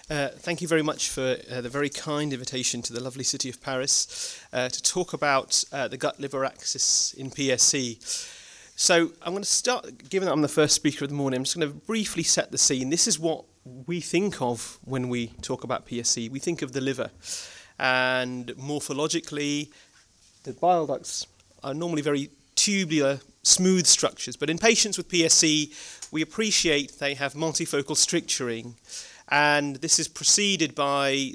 Thank you very much for the very kind invitation to the lovely city of Paris to talk about the gut-liver axis in PSC. So I'm going to start, given that I'm the first speaker of the morning, I'm just going to briefly set the scene. This is what we think of when we talk about PSC. We think of the liver, and morphologically the bile ducts are normally very tubular, smooth structures, but in patients with PSC we appreciate they have multifocal stricturing, and this is preceded by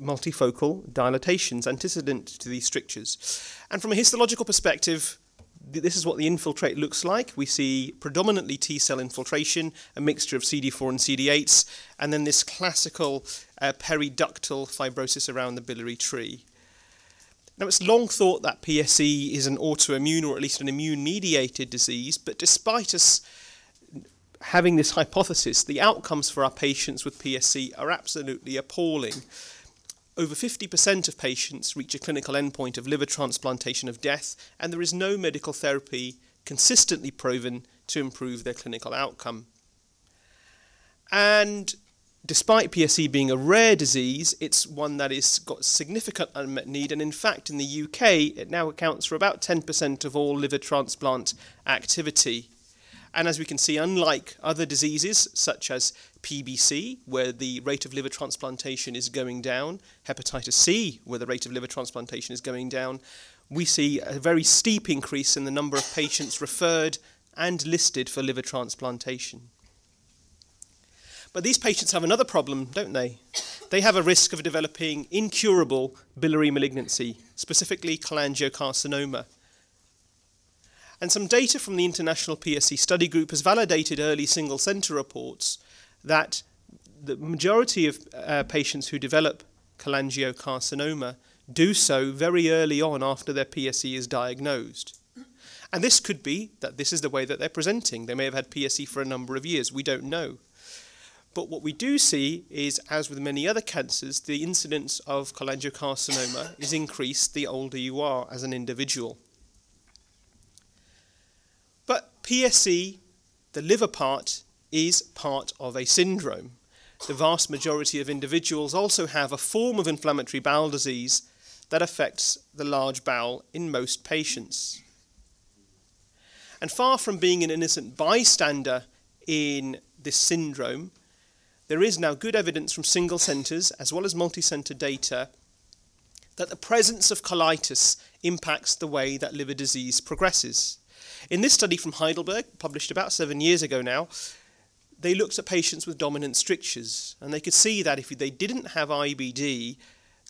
multifocal dilatations antecedent to these strictures. And from a histological perspective, this is what the infiltrate looks like. We see predominantly T-cell infiltration, a mixture of CD4 and CD8s, and then this classical periductal fibrosis around the biliary tree. Now, it's long thought that PSC is an autoimmune or at least an immune-mediated disease, but despite us having this hypothesis, the outcomes for our patients with PSC are absolutely appalling. Over 50% of patients reach a clinical endpoint of liver transplantation of death, and there is no medical therapy consistently proven to improve their clinical outcome. And despite PSC being a rare disease, it's one that has got significant unmet need, and in fact in the UK it now accounts for about 10% of all liver transplant activity. And as we can see, unlike other diseases such as PBC, where the rate of liver transplantation is going down, hepatitis C, where the rate of liver transplantation is going down, we see a very steep increase in the number of patients referred and listed for liver transplantation. But these patients have another problem, don't they? They have a risk of developing incurable biliary malignancy, specifically cholangiocarcinoma. And some data from the International PSC Study Group has validated early single-centre reports that the majority of patients who develop cholangiocarcinoma do so very early on after their PSC is diagnosed. And this could be that this is the way that they're presenting. They may have had PSC for a number of years. We don't know. But what we do see is, as with many other cancers, the incidence of cholangiocarcinoma is increased the older you are as an individual. But PSC, the liver part, is part of a syndrome. The vast majority of individuals also have a form of inflammatory bowel disease that affects the large bowel in most patients. And far from being an innocent bystander in this syndrome, there is now good evidence from single centres as well as multi-centre data that the presence of colitis impacts the way that liver disease progresses. In this study from Heidelberg, published about 7 years ago now, they looked at patients with dominant strictures, and they could see that if they didn't have IBD,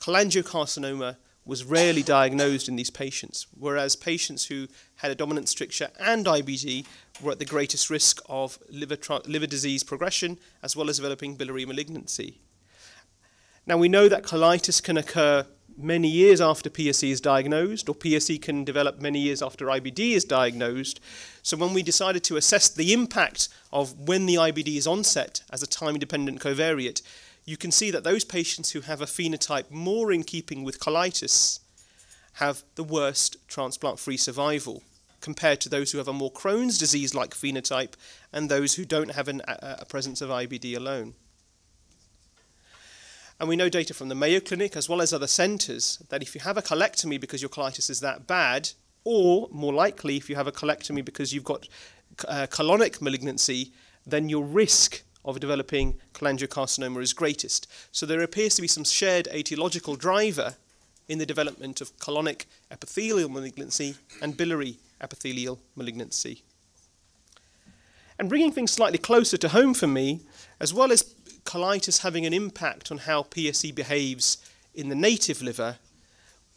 cholangiocarcinoma was rarely diagnosed in these patients, whereas patients who had a dominant stricture and IBD were at the greatest risk of liver disease progression as well as developing biliary malignancy. Now, we know that colitis can occur many years after PSC is diagnosed, or PSC can develop many years after IBD is diagnosed. So when we decided to assess the impact of when the IBD is onset as a time-dependent covariate, you can see that those patients who have a phenotype more in keeping with colitis have the worst transplant-free survival compared to those who have a more Crohn's disease-like phenotype and those who don't have a presence of IBD alone. And we know data from the Mayo Clinic as well as other centres that if you have a colectomy because your colitis is that bad, or more likely if you have a colectomy because you've got colonic malignancy, then your risk of developing cholangiocarcinoma is greatest. So there appears to be some shared etiological driver in the development of colonic epithelial malignancy and biliary epithelial malignancy. And bringing things slightly closer to home for me, as well as colitis having an impact on how PSC behaves in the native liver,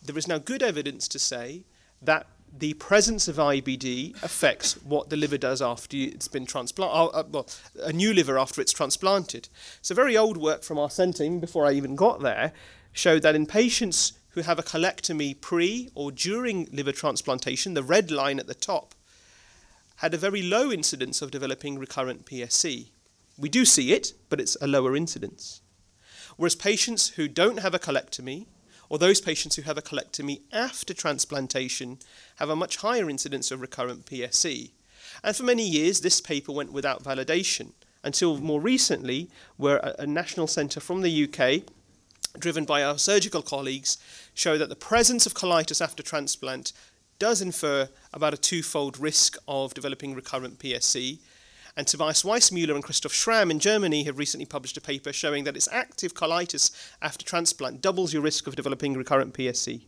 there is now good evidence to say that the presence of IBD affects what the liver does after it's been transplanted, a new liver after it's transplanted. So very old work from our centre, even before I even got there, showed that in patients who have a colectomy pre or during liver transplantation, the red line at the top, had a very low incidence of developing recurrent PSC. We do see it, but it's a lower incidence. Whereas patients who don't have a colectomy, or those patients who have a colectomy after transplantation, have a much higher incidence of recurrent PSC. And for many years, this paper went without validation. until more recently, where a national centre from the UK, driven by our surgical colleagues, show that the presence of colitis after transplant does infer about a twofold risk of developing recurrent PSC. And Tobias Weissmuller and Christoph Schramm in Germany have recently published a paper showing that it's active colitis after transplant doubles your risk of developing recurrent PSC.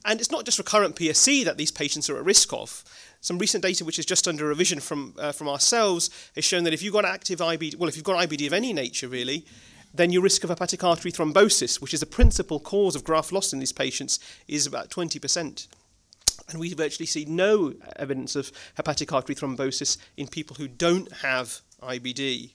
And it's not just recurrent PSC that these patients are at risk of. Some recent data, which is just under revision from ourselves, has shown that if you've got active IBD, well, if you've got IBD of any nature really, then your risk of hepatic artery thrombosis, which is the principal cause of graft loss in these patients, is about 20%. And we virtually see no evidence of hepatic artery thrombosis in people who don't have IBD.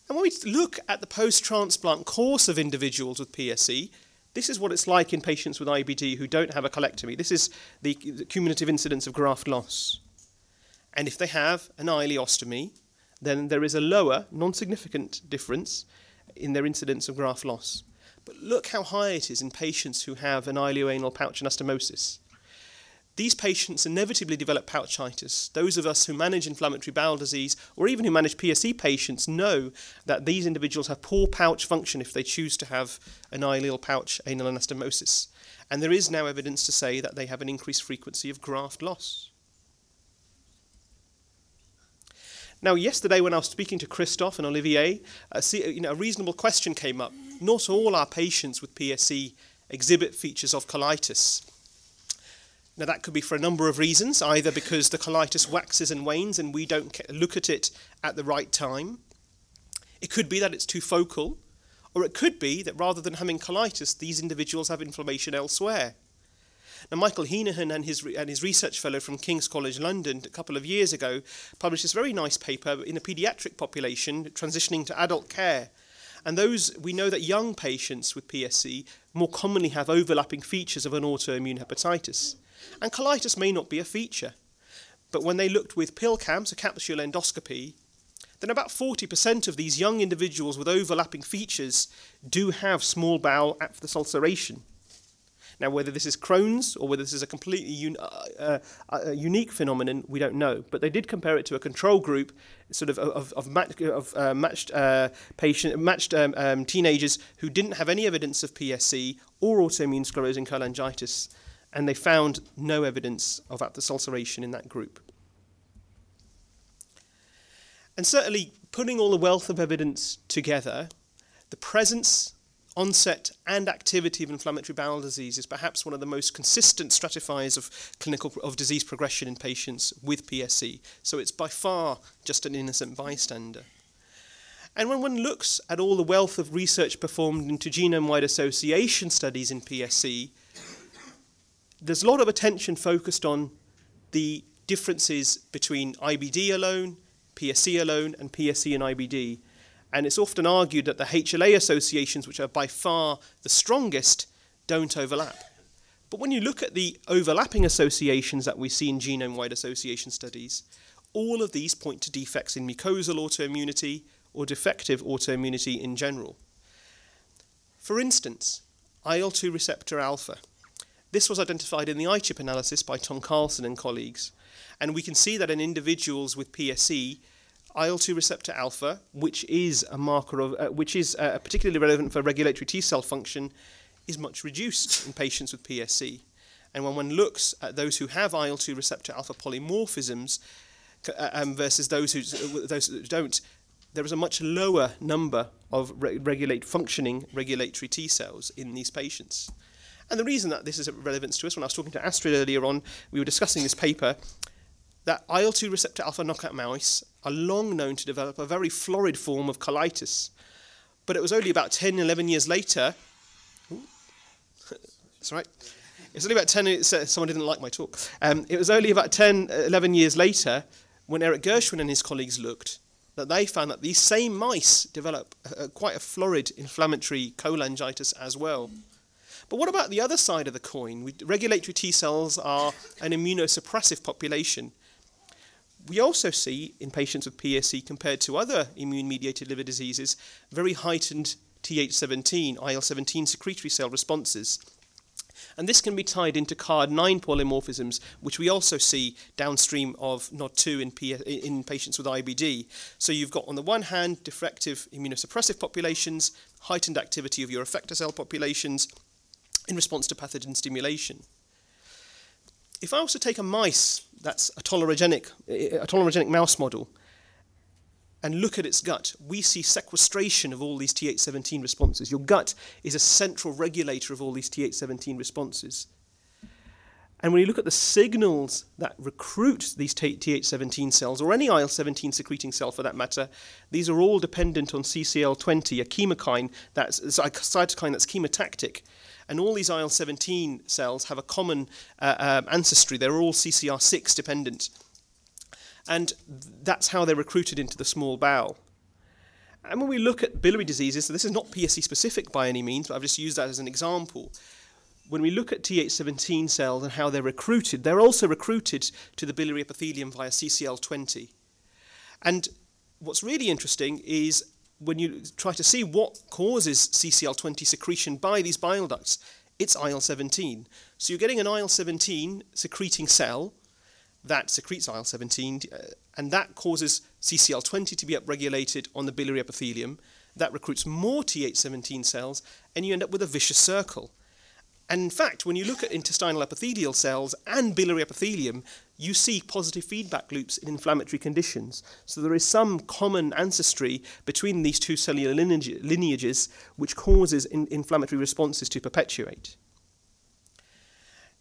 And when we look at the post-transplant course of individuals with PSC, this is what it's like in patients with IBD who don't have a colectomy. This is the cumulative incidence of graft loss. And if they have an ileostomy, then there is a lower, non-significant difference in their incidence of graft loss. But look how high it is in patients who have an ileoanal pouch anastomosis. These patients inevitably develop pouchitis. Those of us who manage inflammatory bowel disease, or even who manage PSC patients, know that these individuals have poor pouch function if they choose to have an ileal pouch anal anastomosis. And there is now evidence to say that they have an increased frequency of graft loss. Now, yesterday when I was speaking to Christoph and Olivier, a reasonable question came up. Not all our patients with PSC exhibit features of colitis. Now, that could be for a number of reasons, either because the colitis waxes and wanes and we don't look at it at the right time. It could be that it's too focal, or it could be that rather than having colitis, these individuals have inflammation elsewhere. Now, Michael Heenahan and his research fellow from King's College London a couple of years ago published this very nice paper in a paediatric population transitioning to adult care. And we know that young patients with PSC more commonly have overlapping features of an autoimmune hepatitis. And colitis may not be a feature. But when they looked with PillCam, so capsule endoscopy, then about 40% of these young individuals with overlapping features do have small bowel aphthous ulceration. Now, whether this is Crohn's or whether this is a completely unique phenomenon, we don't know. But they did compare it to a control group, sort of matched teenagers who didn't have any evidence of PSC or autoimmune sclerosing cholangitis, and they found no evidence of aphthous ulceration in that group. And certainly, putting all the wealth of evidence together, the presence, onset and activity of inflammatory bowel disease is perhaps one of the most consistent stratifiers of disease progression in patients with PSC. So it's by far just an innocent bystander. And when one looks at all the wealth of research performed into genome-wide association studies in PSC, there's a lot of attention focused on the differences between IBD alone, PSC alone, and PSC and IBD. And it's often argued that the HLA associations, which are by far the strongest, don't overlap. But when you look at the overlapping associations that we see in genome-wide association studies, all of these point to defects in mucosal autoimmunity or defective autoimmunity in general. For instance, IL-2 receptor alpha. This was identified in the iChip analysis by Tom Carlson and colleagues. And we can see that in individuals with PSC, IL-2 receptor alpha, which is a marker of, particularly relevant for regulatory T cell function, is much reduced in patients with PSC. And when one looks at those who have IL-2 receptor alpha polymorphisms versus those who don't, there is a much lower number of functioning regulatory T cells in these patients. And the reason that this is of relevance to us, when I was talking to Astrid earlier on, we were discussing this paper, that IL-2 receptor alpha knockout mice are long known to develop a very florid form of colitis. But it was only about 10, 11 years later, that's right, it was only about 10, someone didn't like my talk, it was only about 10, 11 years later, when Eric Gershwin and his colleagues looked, that they found that these same mice develop quite a florid inflammatory cholangitis as well. But what about the other side of the coin? Regulatory T cells are an immunosuppressive population. We also see in patients with PSC, compared to other immune-mediated liver diseases, very heightened Th17, IL-17 secretory cell responses. And this can be tied into CARD9 polymorphisms, which we also see downstream of NOD2 in patients with IBD. So you've got, on the one hand, defective immunosuppressive populations, heightened activity of your effector cell populations in response to pathogen stimulation. If I was to take a mice, that's a tolerogenic mouse model, and look at its gut, we see sequestration of all these Th17 responses. Your gut is a central regulator of all these Th17 responses. And when you look at the signals that recruit these Th17 cells, or any IL-17 secreting cell for that matter, these are all dependent on CCL20, a chemokine, that's a cytokine that's chemotactic. And all these IL-17 cells have a common ancestry. They're all CCR6 dependent. And that's how they're recruited into the small bowel. And when we look at biliary diseases, so this is not PSC specific by any means, but I've just used that as an example. When we look at Th17 cells and how they're recruited, they're also recruited to the biliary epithelium via CCL20. And what's really interesting is when you try to see what causes CCL20 secretion by these bile ducts, it's IL-17. So you're getting an IL-17 secreting cell that secretes IL-17, and that causes CCL20 to be upregulated on the biliary epithelium. That recruits more Th17 cells, and you end up with a vicious circle. And in fact, when you look at intestinal epithelial cells and biliary epithelium, you see positive feedback loops in inflammatory conditions. So there is some common ancestry between these two cellular lineages which causes inflammatory responses to perpetuate.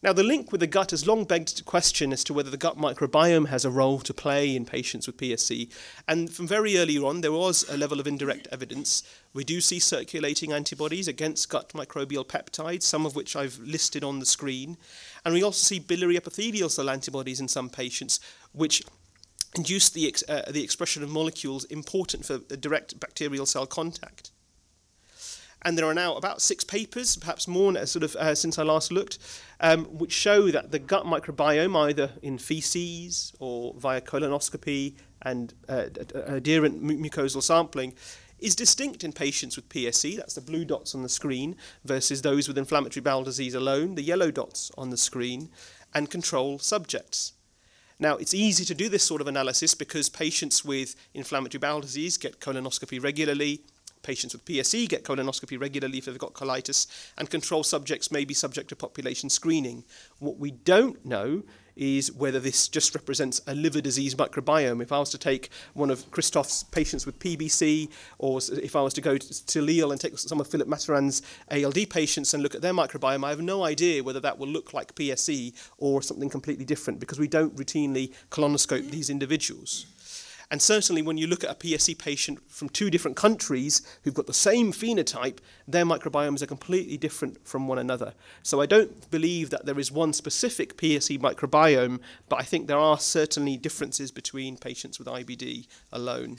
Now, the link with the gut has long begged the question as to whether the gut microbiome has a role to play in patients with PSC. And from very early on, there was a level of indirect evidence. We do see circulating antibodies against gut microbial peptides, some of which I've listed on the screen. And we also see biliary epithelial cell antibodies in some patients, which induce the expression of molecules important for direct bacterial cell contact. And there are now about 6 papers, perhaps more since I last looked, which show that the gut microbiome, either in feces or via colonoscopy and adherent mucosal sampling, is distinct in patients with PSC, that's the blue dots on the screen, versus those with inflammatory bowel disease alone, the yellow dots on the screen, and control subjects. Now, it's easy to do this sort of analysis because patients with inflammatory bowel disease get colonoscopy regularly. Patients with PSC get colonoscopy regularly if they've got colitis, and control subjects may be subject to population screening. What we don't know is whether this just represents a liver disease microbiome. If I was to take one of Christoph's patients with PBC, or if I was to go to Lille and take some of Philip Masseran's ALD patients and look at their microbiome, I have no idea whether that will look like PSC or something completely different, because we don't routinely colonoscope these individuals. And certainly when you look at a PSC patient from 2 different countries who've got the same phenotype, their microbiomes are completely different from one another. So I don't believe that there is one specific PSC microbiome, but I think there are certainly differences between patients with IBD alone.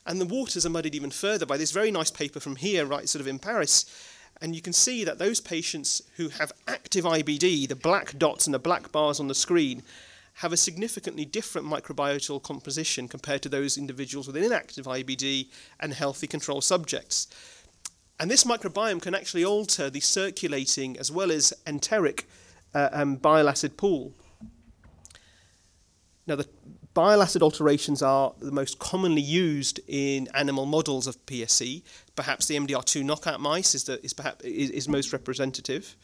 And the waters are muddied even further by this very nice paper from here, right sort of in Paris. And you can see that those patients who have active IBD, the black dots and the black bars on the screen, have a significantly different microbiota composition compared to those individuals with inactive IBD and healthy control subjects. And this microbiome can actually alter the circulating as well as enteric bile acid pool. Now, the bile acid alterations are the most commonly used in animal models of PSC. Perhaps the MDR2 knockout mice is most representative.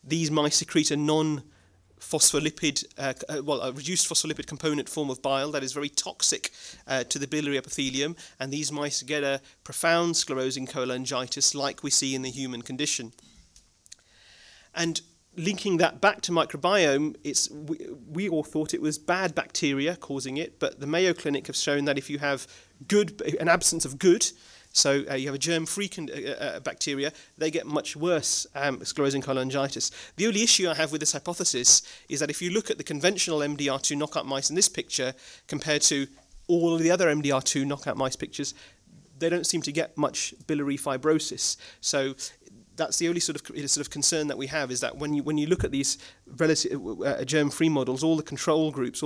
These mice secrete a non-phospholipid, a reduced phospholipid component form of bile that is very toxic to the biliary epithelium, and these mice get a profound sclerosing cholangitis like we see in the human condition. And linking that back to microbiome, we all thought it was bad bacteria causing it, but the Mayo Clinic have shown that if you have an absence of good, so you have a germ-free bacteria, they get much worse sclerosing cholangitis. The only issue I have with this hypothesis is that if you look at the conventional MDR2 knockout mice in this picture compared to all of the other MDR2 knockout mice pictures, they don't seem to get much biliary fibrosis. So that's the only sort of concern that we have, is that when you look at these relative germ-free models, all the control groups,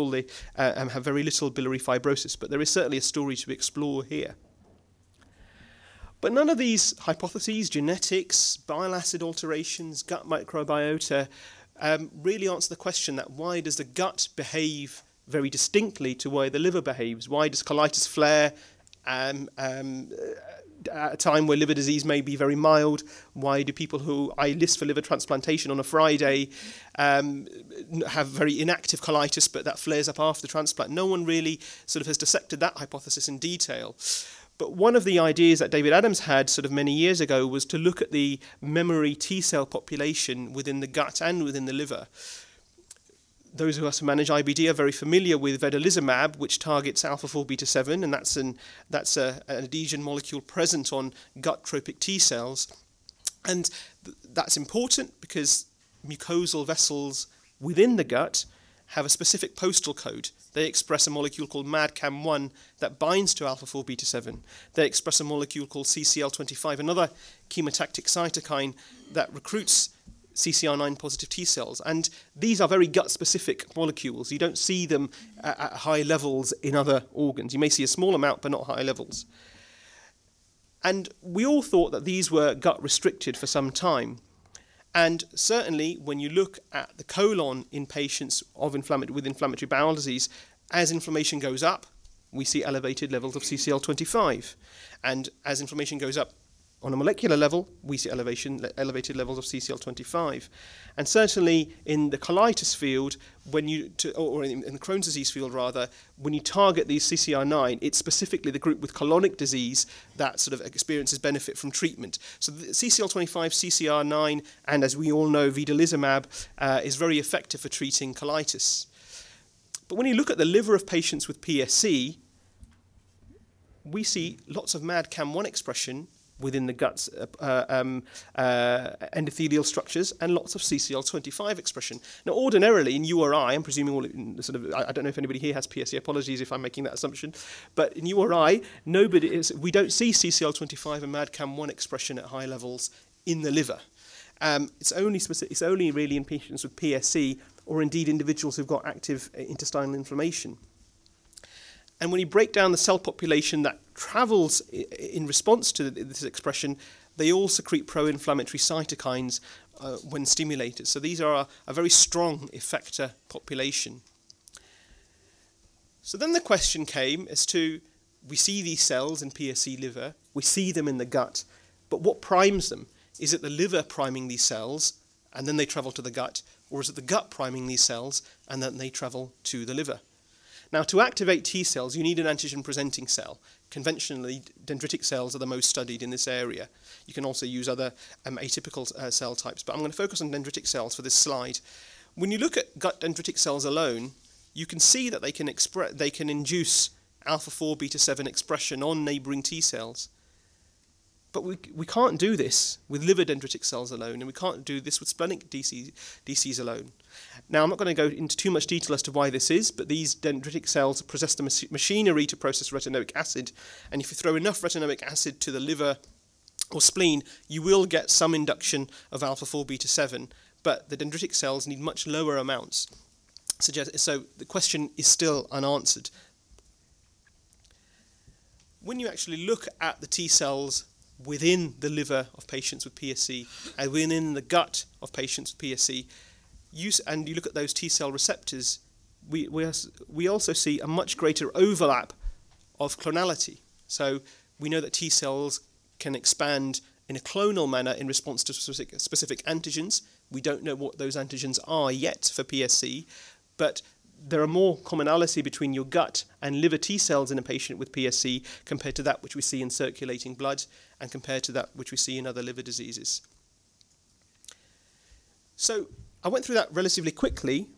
have very little biliary fibrosis, but there is certainly a story to explore here. But none of these hypotheses, genetics, bile acid alterations, gut microbiota, really answer the question that why does the gut behave very distinctly to why the liver behaves? Why does colitis flare at a time where liver disease may be very mild? Why do people who I list for liver transplantation on a Friday have very inactive colitis, but that flares up after the transplant? No one really sort of has dissected that hypothesis in detail. But one of the ideas that David Adams had sort of many years ago was to look at the memory T cell population within the gut and within the liver. Those of us who manage IBD are very familiar with Vedolizumab, which targets alpha-4 beta-7, and that's an adhesion molecule present on gut tropic T cells. And that's important because mucosal vessels within the gut have a specific postal code. They express a molecule called MADCAM1 that binds to alpha-4 beta-7. They express a molecule called CCL25, another chemotactic cytokine that recruits CCR9 positive T cells. And these are very gut-specific molecules. You don't see them at high levels in other organs. You may see a small amount, but not high levels. And we all thought that these were gut-restricted for some time. And certainly, when you look at the colon in patients with inflammatory bowel disease, as inflammation goes up, we see elevated levels of CCL25. And as inflammation goes up on a molecular level, we see elevated levels of CCL25. And certainly in the colitis field, or in the Crohn's disease field rather, when you target these CCR9, it's specifically the group with colonic disease that sort of experiences benefit from treatment. So the CCL25, CCR9, and as we all know, Vedolizumab is very effective for treating colitis. But when you look at the liver of patients with PSC, we see lots of MADCAM1 expression within the gut's endothelial structures, and lots of CCL25 expression. Now, ordinarily in URI, I'm presuming I don't know if anybody here has PSC. Apologies if I'm making that assumption, but in URI, we don't see CCL25 and MADCAM1 expression at high levels in the liver. It's only really in patients with PSC, or indeed individuals who've got active intestinal inflammation. And when you break down the cell population that travels in response to this expression, they all secrete pro-inflammatory cytokines when stimulated. So these are a very strong effector population. So then the question came as to, we see these cells in PSC liver, we see them in the gut, but what primes them? Is it the liver priming these cells and then they travel to the gut, or is it the gut priming these cells and then they travel to the liver? Now, to activate T cells, you need an antigen-presenting cell. Conventionally, dendritic cells are the most studied in this area. You can also use other atypical cell types, but I'm going to focus on dendritic cells for this slide. When you look at gut dendritic cells alone, you can see that they can induce alpha-4 beta-7 expression on neighboring T cells. But we can't do this with liver dendritic cells alone, and we can't do this with splenic DCs alone. Now, I'm not going to go into too much detail as to why this is, but these dendritic cells possess the machinery to process retinoic acid, and if you throw enough retinoic acid to the liver or spleen, you will get some induction of alpha-4 beta-7, but the dendritic cells need much lower amounts. So the question is still unanswered. When you actually look at the T cells within the liver of patients with PSC and within the gut of patients with PSC, and you look at those T cell receptors, we also see a much greater overlap of clonality. So we know that T cells can expand in a clonal manner in response to specific antigens. We don't know what those antigens are yet for PSC, but there are more commonality between your gut and liver T cells in a patient with PSC compared to that which we see in circulating blood and compared to that which we see in other liver diseases. So I went through that relatively quickly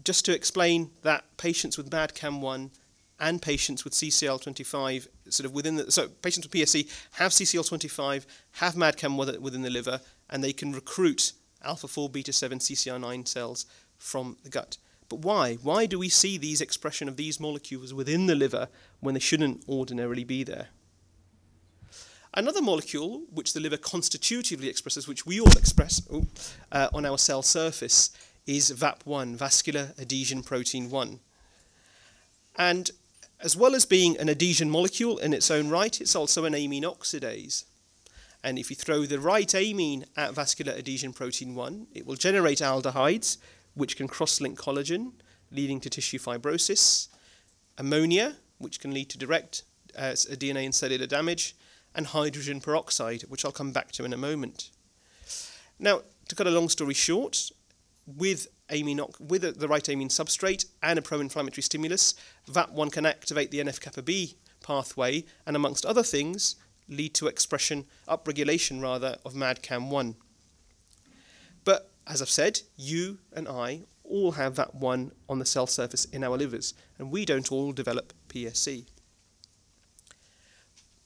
just to explain that patients with MADCAM1 and patients with CCL25 so patients with PSC have CCL25, have MADCAM1 within the liver, and they can recruit alpha-4 beta-7 CCR9 cells from the gut. But why? Why do we see these expression of these molecules within the liver when they shouldn't ordinarily be there? Another molecule which the liver constitutively expresses, which we all express on our cell surface, is VAP1, vascular adhesion protein 1. And As well as being an adhesion molecule in its own right, it's also an amine oxidase. And if you throw the right amine at vascular adhesion protein 1, it will generate aldehydes, which can cross-link collagen, leading to tissue fibrosis, ammonia, which can lead to direct DNA and cellular damage, and hydrogen peroxide, which I'll come back to in a moment. Now, to cut a long story short, with the right amine substrate and a pro-inflammatory stimulus, VAP1 can activate the NF-kappa B pathway and, amongst other things, lead to upregulation of MAdCAM1. But, as I've said, you and I all have VAP1 on the cell surface in our livers, and we don't all develop PSC.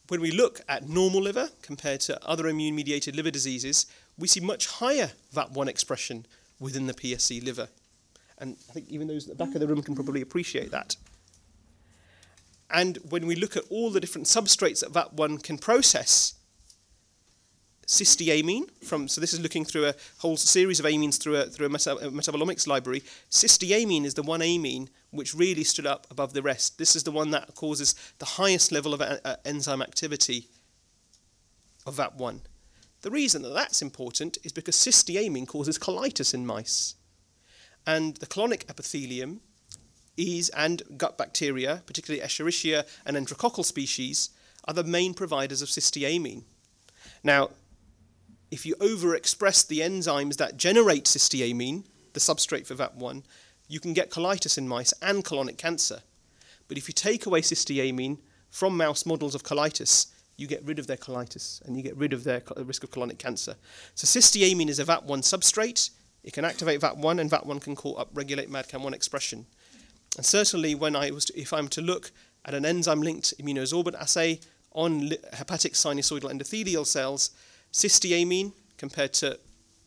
When we look at normal liver compared to other immune-mediated liver diseases, we see much higher VAP1 expression within the PSC liver. And I think even those at the back of the room can probably appreciate that. And when we look at all the different substrates that VAP1 can process, cysteamine, so this is looking through a whole series of amines through a metabolomics library. Cysteamine is the one amine which really stood up above the rest. This is the one that causes the highest level of enzyme activity of VAP1. The reason that that's important is because cysteamine causes colitis in mice. And the colonic epithelium and gut bacteria, particularly Escherichia and enterococcal species, are the main providers of cysteamine. Now, if you overexpress the enzymes that generate cysteamine, the substrate for VAP1, you can get colitis in mice and colonic cancer. But if you take away cysteamine from mouse models of colitis, you get rid of their colitis and you get rid of their risk of colonic cancer. So cysteamine is a VAP1 substrate. It can activate VAP1, and VAP1 can upregulate MAdCAM1 expression. And certainly if I'm to look at an enzyme-linked immunosorbent assay on hepatic sinusoidal endothelial cells, cysteamine compared to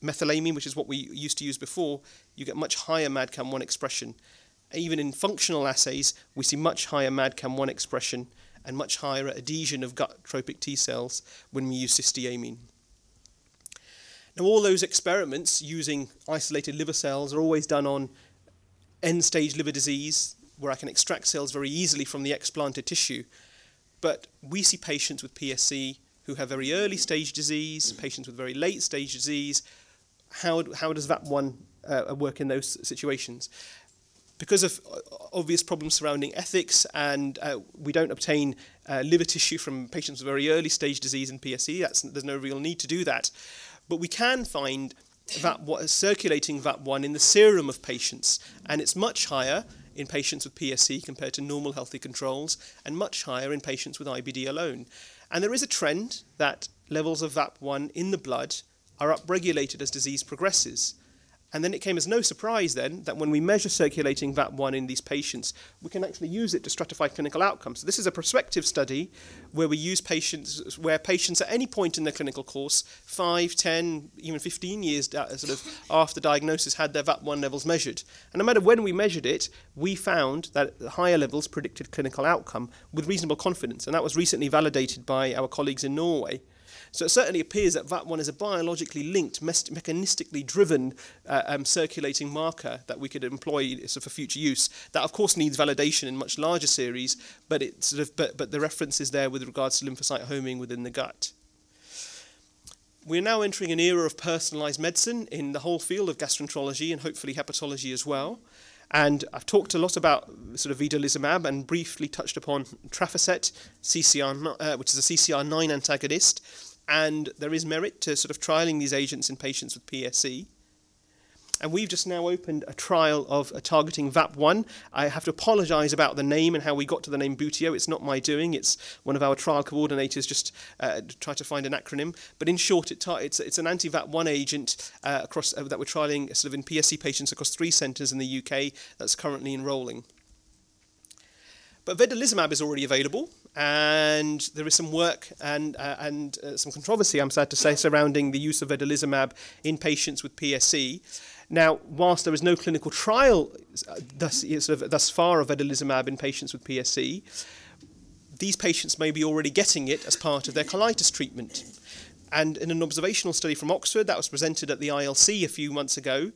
methylamine, which is what we used to use before, you get much higher MAdCAM1 expression. Even in functional assays, we see much higher MAdCAM1 expression and much higher adhesion of gut tropic T cells when we use cysteamine. Now, all those experiments using isolated liver cells are always done on end-stage liver disease, where I can extract cells very easily from the explanted tissue. But we see patients with PSC who have very early-stage disease, patients with very late-stage disease. How does VAP1 work in those situations? Because of obvious problems surrounding ethics, and we don't obtain liver tissue from patients with very early-stage disease in PSC, there's no real need to do that. But we can find circulating VAP1 in the serum of patients, and it's much higher in patients with PSC compared to normal healthy controls, and much higher in patients with IBD alone. And there is a trend that levels of VAP1 in the blood are upregulated as disease progresses. And then it came as no surprise then that when we measure circulating VAP1 in these patients, we can actually use it to stratify clinical outcomes. So this is a prospective study where we use patients at any point in their clinical course, 5, 10, even 15 years after diagnosis, had their VAP1 levels measured. And no matter when we measured it, we found that the higher levels predicted clinical outcome with reasonable confidence. And that was recently validated by our colleagues in Norway. So it certainly appears that VAP1 is a biologically linked, mechanistically driven circulating marker that we could employ for future use. That, of course, needs validation in much larger series, but the reference is there with regards to lymphocyte homing within the gut. We're now entering an era of personalised medicine in the whole field of gastroenterology and hopefully hepatology as well. And I've talked a lot about Vedolizumab and briefly touched upon Trafficet, which is a CCR9 antagonist. And there is merit to trialling these agents in patients with PSC. And we've just now opened a trial of targeting VAP1. I have to apologise about the name and how we got to the name Buteo. It's not my doing. It's one of our trial coordinators just try to find an acronym. But in short, it's an anti-VAP1 agent that we're trialling in PSC patients across 3 centres in the UK that's currently enrolling. But Vedolizumab is already available, and there is some work and some controversy, I'm sad to say, surrounding the use of Vedolizumab in patients with PSC. Now, whilst there is no clinical trial thus far of Vedolizumab in patients with PSC, these patients may be already getting it as part of their colitis treatment. And in an observational study from Oxford that was presented at the ILC a few months ago,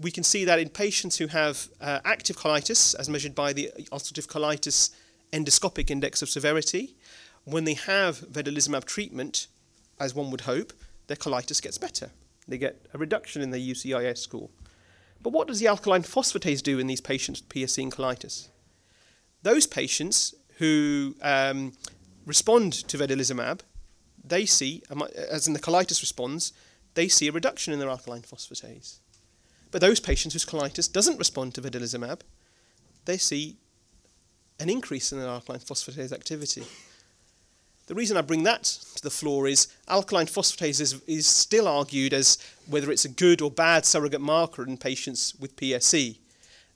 we can see that in patients who have active colitis, as measured by the ulcerative colitis endoscopic index of severity. When they have vedolizumab treatment, as one would hope, their colitis gets better. They get a reduction in their UCIS score. But what does the alkaline phosphatase do in these patients with PSC and colitis? Those patients who respond to vedolizumab, they see, as in the colitis responds, they see a reduction in their alkaline phosphatase. But those patients whose colitis doesn't respond to vedolizumab, they see an increase in their alkaline phosphatase activity. The reason I bring that to the floor is alkaline phosphatase is still argued as whether it's a good or bad surrogate marker in patients with PSC.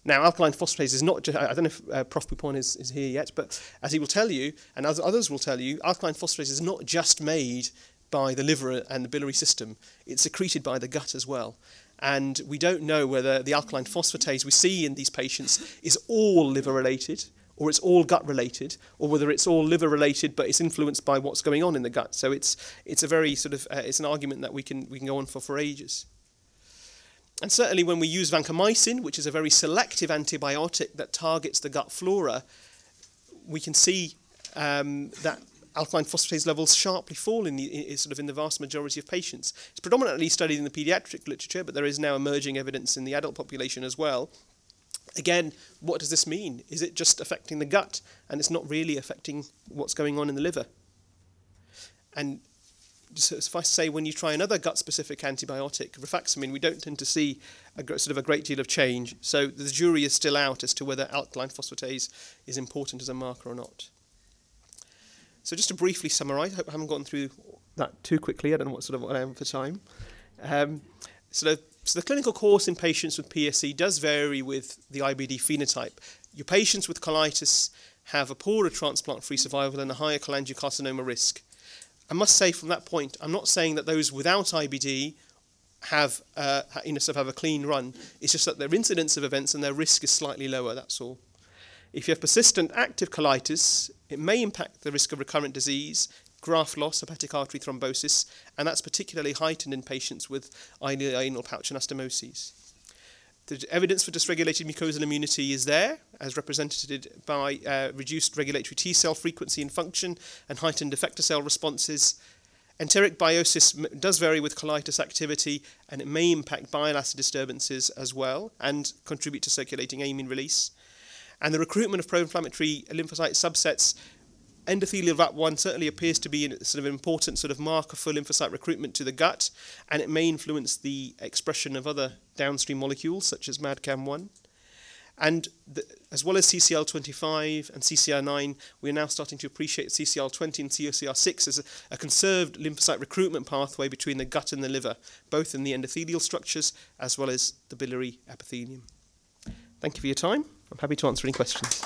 Now, alkaline phosphatase is not just, I don't know if Prof. Poupon is here yet, but as he will tell you, and as others will tell you, alkaline phosphatase is not just made by the liver and the biliary system. It's secreted by the gut as well. And we don't know whether the alkaline phosphatase we see in these patients is all liver-related, or it's all gut-related, or whether it's all liver-related but it's influenced by what's going on in the gut. So it's a very sort of it's an argument that we can go on for ages. And certainly when we use vancomycin, which is a very selective antibiotic that targets the gut flora, we can see that alkaline phosphatase levels sharply fall in the vast majority of patients. It's predominantly studied in the pediatric literature, but there is now emerging evidence in the adult population as well. Again, what does this mean? Is it just affecting the gut and it's not really affecting what's going on in the liver? And just suffice to say, when you try another gut-specific antibiotic, rifaximin, we don't tend to see a great deal of change. So the jury is still out as to whether alkaline phosphatase is important as a marker or not. So just to briefly summarise, I hope I haven't gone through that too quickly. I don't know what I am for time. So the clinical course in patients with PSC does vary with the IBD phenotype. Your patients with colitis have a poorer transplant-free survival and a higher cholangiocarcinoma risk. I must say from that point, I'm not saying that those without IBD have a clean run. It's just that their incidence of events and their risk is slightly lower, that's all. If you have persistent active colitis, it may impact the risk of recurrent disease, graft loss, hepatic artery thrombosis, and that's particularly heightened in patients with anal pouch anastomoses. The evidence for dysregulated mucosal immunity is there, as represented by reduced regulatory T cell frequency and function and heightened effector cell responses. Enteric biosis does vary with colitis activity, and it may impact bile acid disturbances as well and contribute to circulating amine release. And the recruitment of pro-inflammatory lymphocyte subsets, endothelial VAT1 certainly appears to be an important marker for lymphocyte recruitment to the gut, and it may influence the expression of other downstream molecules such as MAdCAM1. And as well as CCL25 and CCR9, we are now starting to appreciate CCL20 and CCR6 as a conserved lymphocyte recruitment pathway between the gut and the liver, both in the endothelial structures as well as the biliary epithelium. Thank you for your time. I'm happy to answer any questions.